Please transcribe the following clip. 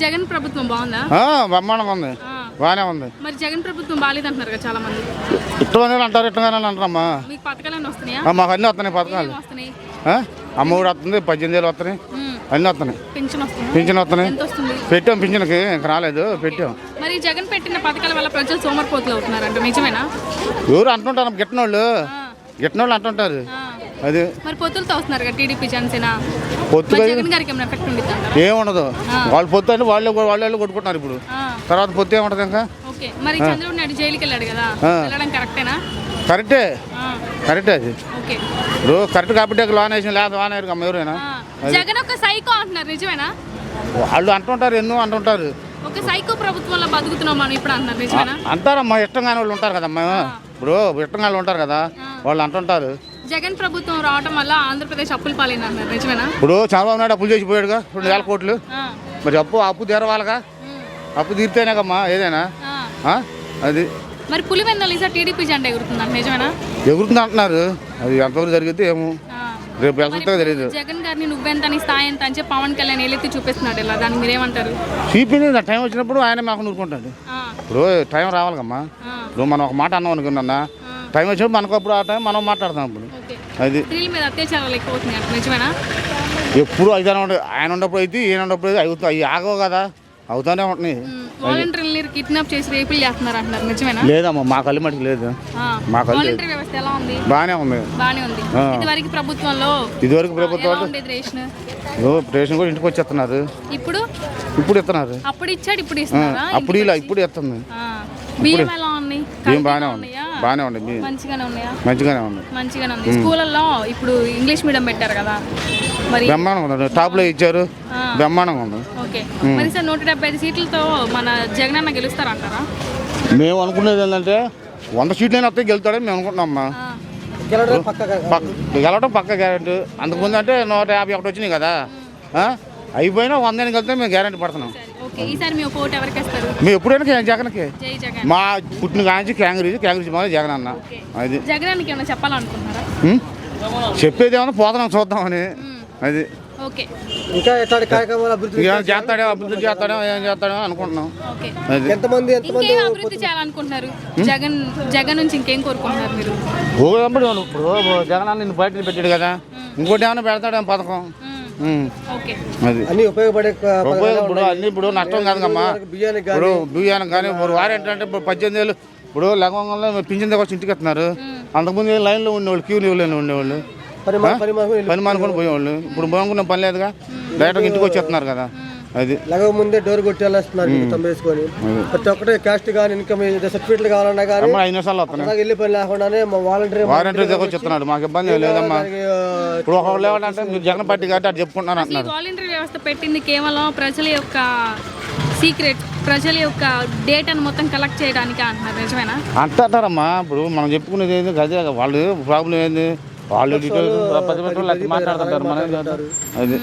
జగన్ ప్రభుత్వం బాగుందా? బ్రహ్మాండంగా ఉంది, బాగానే ఉంది. మరి జగన్ ప్రభుత్వం బాగాలేదు అంటున్నారు కదా చాలా మంది. ఇట్టనే అంటారు, ఇట్టగానే అంటారమ్మా. మీకు పథకాలు వస్తున్నాయా? మాకు అన్నీ వస్తున్నాయి పథకాలు. అమ్మ ఊరు వస్తుంది, 18,000 వస్తున్నాయి, అన్నీ వస్తున్నాయి. పింఛన్ వస్తున్నాయి. పెట్టాం పింఛన్కి, ఇంకా రాలేదు, పెట్టాం. మరి జగన్ పెట్టిన పథకాల వల్ల ప్రజలు సోమరిపోతులు అవుతున్నారంట, నిజమేనా? ఎవరు అంటుంటారు, గిట్టనోళ్ళు అంటుంటారు. అది మరి పొత్తులతో వస్తున్నారు కదా టీడీపీ జనసేన, పొత్తు జగన్ గారికి ఏమైనా ఎఫెక్ట్ ఉంది? ఏముండదు, వాళ్ళు పొత్తు అంటే వాళ్ళు కొట్టుకుంటున్నారు ఇప్పుడు. తర్వాత పొత్తు ఏముంటది ఇంకా. ఓకే, మరి చంద్రబాబు నాయుడు జైలుకి వెళ్ళాడు కదా, వెళ్ళడం కరెక్టేనా? కరెక్టే అది. ఓకే, ఇప్పుడు కరెక్ట్ కాబట్టి లోన్ వేసిన లేదా లోన్ అయ్యారు అమ్మ ఎవరైనా. జగన్ ఒక సైకో అంటున్నారు, నిజమేనా? వాళ్ళు అంటుంటారు, ఎన్నో అంటుంటారు. ఒక సైకో ప్రభుత్వంలో బతుకుతున్నాం మనం ఇప్పుడు అంటున్నారు, నిజమేనా? అంటారమ్మా, ఇష్టం కాని వాళ్ళు ఉంటారు కదమ్మా. ఇప్పుడు ఇష్టం కాని వాళ్ళు ఉంటారు కదా, వాళ్ళు అంటుంటారు. జగన్ ప్రభుత్వం రావడం వల్ల ఆంధ్రప్రదేశ్ అప్పులు పాలైంది అంటున్నారు, నిజమేనా? ఇప్పుడు చంద్రబాబు నాయుడు అప్పులు చేసిపోయాడుగా 2,000 కోట్లు. మరి అప్పు తీరవాలిగా, అప్పు తీరితేనేకమ్మా ఏదైనా. అది మరి పులివెందులు ఈసారి టీడీపీ జెండా ఎగురుతుందంట, నిజమేనా? ఎగురుతుంది అంటున్నారు, అది ఎంతవరకు జరిగితే ఏమో, రేపు వెళ్తుందో తెలియదు. జగన్ గారిని నువ్వెంత నీ స్థాయి ఎంత అని చెప్పి పవన్ కళ్యాణ్ ఏలెత్తి చూపిస్తున్నాడు, ఇలా దానికి మీరేమంటారు? చూపింది టైం వచ్చినప్పుడు ఆయన మాకు నూరుకుంటాడు. ఇప్పుడు టైం రావాలికమ్మా. ఇప్పుడు మనం ఒక మాట అన్నాం అనుకున్నా, టైం వచ్చినప్పుడు మనకు అప్పుడు ఆ టైం మనం మాట్లాడతాం. అప్పుడు అది స్త్రీల మీద అత్యాచారాలు ఎక్కువ అవుతున్నాయి, నిజమేనా? ఎప్పుడు అయితే ఆయన ఉన్నప్పుడు అయితే ఈయన ఉన్నప్పుడు అయితే అవి ఆగవు కదా, అవుతానే ఉంటున్నాయి. వాలంటీర్లు కిడ్నాప్ చేసి రేపులు చేస్తున్నారు అంటున్నారు, నిజమేనా? లేదమ్మా, మా కళ్ళు మటుకు లేదు. మా కళ్ళు వాలంటీర్ వ్యవస్థ ఎలా ఉంది? బాగానే ఉంది. ఇదివరకు ప్రభుత్వంలో రేషన్ కూడా ఇంటికి వచ్చేస్తున్నారు. ఇప్పుడు ఇస్తున్నారు. అప్పుడు ఇచ్చాడు, ఇప్పుడు ఇస్తున్నారా? ఇప్పుడు ఇస్తుంది. బియ్యం ఎలా ఉంది? బియ్యం బాగానే ఉంది, బాగానే ఉంది. మంచిగానే ఉంది. స్కూళ్ళల్లో ఇప్పుడు ఇంగ్లీష్ మీడియం పెట్టారు కదా, మరి బ్రహ్మాండంగా ఉంది. టాప్ లో ఇచ్చారు, బ్రహ్మాండంగా ఉంది. ఓకే, మరి సార్ 175 సీట్లతో మన జగన్ అన్న గెలుస్తారంటారా? మేము అనుకునేది ఏంటంటే 100 సీట్లైనా వస్తే గెలుతాడని మేము అనుకుంటున్నాం అమ్మా. గెలవడం పక్క గ్యారెంటీ. అంతకుముందు అంటే 151 వచ్చినాయి కదా, అయిపోయినా 100 వెళ్తే మేము గ్యారెంటీ పడుతున్నాం. మేము ఎప్పుడైనా జగన్కి, మా పుట్టిన కాంచి క్యాంగ్రీజ్ మాది జగన్ అన్న. అది చెప్పేది ఏమన్నా పోతున్నాం చూద్దామని. అది ఇంకా చేస్తాడో అభివృద్ధి చేస్తాడో ఏం చేస్తాడో అనుకుంటున్నాం. అభివృద్ధి చేయాలనుకుంటున్నారు జగన్ నుంచి ఇంకేం కోరుకుంటున్నారు మీరు? ఇప్పుడు జగన్ అన్న నిన్ను బయట పెట్టాడు కదా, ఇంకోటి ఏమైనా పెడతాడేమో పథకం. అది ఇప్పుడు అన్ని ఇప్పుడు నష్టం కాదమ్మా. ఇప్పుడు బియ్యానికి కానీ వారంటీ అంటే ఇప్పుడు 18,000 ఇప్పుడు లగంలో పింఛన్ దగ్గర వచ్చి ఇంటికి వస్తున్నారు. అంతకుముందు లైన్లో ఉండేవాళ్ళు, క్యూ లీవ్లో ఉండేవాళ్ళు, పని మానుకొని పోయేవాళ్ళు. ఇప్పుడు బాగున్న పని లేదుగా, డైరెక్ట్గా ఇంటికి వచ్చేస్తున్నారు కదా. అది ముందే డోర్ కొట్టి వెళ్ళేస్తున్నారు వేసుకొని. ప్రతి ఒక్కటి క్యాస్ట్ కానీ ఇన్కమ్ సర్టిఫికేట్లు కావాలన్నా కానీ 5 నిమిషాలు వస్తున్నాయి. వెళ్ళి పని లేకుండానే వారంటీ దగ్గర వచ్చేస్తున్నాడు. మాకు ఇబ్బంది లేదమ్మా. ఇప్పుడు ఒకళ్ళు ఏమంటే మీరు జగన్ పార్టీ కాబట్టి అటు చెప్పుకుంటున్నారు అంటున్నారు. వాలంటీర్ వ్యవస్థ పెట్టింది కేవలం ప్రజల యొక్క సీక్రెట్, ప్రజల యొక్క డేటాను మొత్తం కలెక్ట్ చేయడానికి అంటున్నారు, నిజమేనా? అంటారమ్మా. ఇప్పుడు మనం చెప్పుకునేది ఏంది అదే, వాళ్ళు ప్రాబ్లం ఏంది, వాళ్ళు డీటెయిల్స్ మాట్లాడుతుంటారు. మనం అది